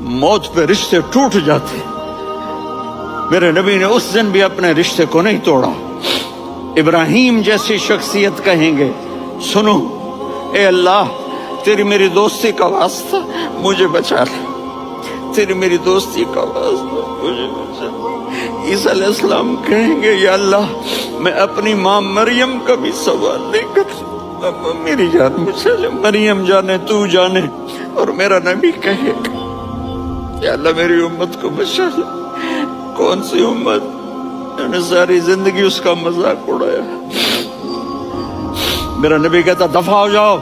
موت پہ رشتے ٹوٹ جاتے. میرے نبی نے اس دن بھی اپنے رشتے کو نہیں توڑا. ابراہیم جیسی شخصیت کہیں گے سنو اے اللہ تیری میری دوستی کا واسطہ مجھے بچا لے, تیری میری دوستی کا واسطہ مجھے بچا لے. عیسیٰ علیہ السلام کہیں گے یا اللہ میں اپنی ماں مریم کا بھی سوال نہیں کرتا, میری جان بچا لے, مریم جانے تو جانے. اور میرا نبی کہے گا یا اللہ میری امت کو بچا لے. کون سی امت نے ساری زندگی اس کا مذاق اڑایا. میرا نبی کہتا دفع ہو جاؤ,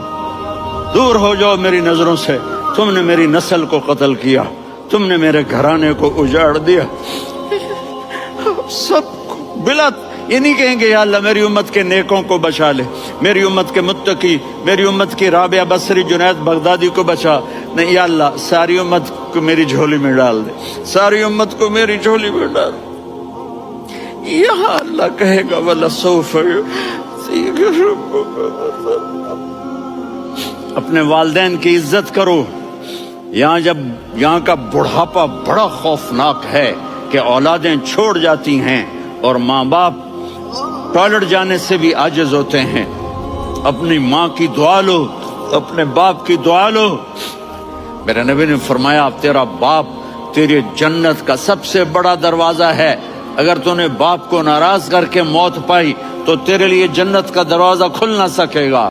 دور ہو جاؤ میری نظروں سے, تم نے میری نسل کو قتل کیا, تم نے میرے گھرانے کو اجاڑ دیا. سب کو بلا یہ نہیں کہیں گے یا اللہ میری امت کے نیکوں کو بچا لے, میری امت کے متقی, میری امت کی رابعہ بصری جنید بغدادی کو بچا. نہیں یا اللہ ساری امت کو میری جھولی میں ڈال دے, ساری امت کو میری جھولی میں ڈال. یہاں اللہ کہے گا وَلَسَوْفَ يُعْطِيكَ رَبُّكَ. اپنے والدین کی عزت کرو. یہاں کا بڑھاپا بڑا خوفناک ہے کہ اولادیں چھوڑ جاتی ہیں اور ماں باپ ٹوائلٹ جانے سے بھی عاجز ہوتے ہیں. اپنی ماں کی دعا لو, اپنے باپ کی دعا لو. میرے نبی نے فرمایا تیرا باپ تیری جنت کا سب سے بڑا دروازہ ہے. اگر تو نے باپ کو ناراض کر کے موت پائی تو تیرے لیے جنت کا دروازہ کھل نہ سکے گا.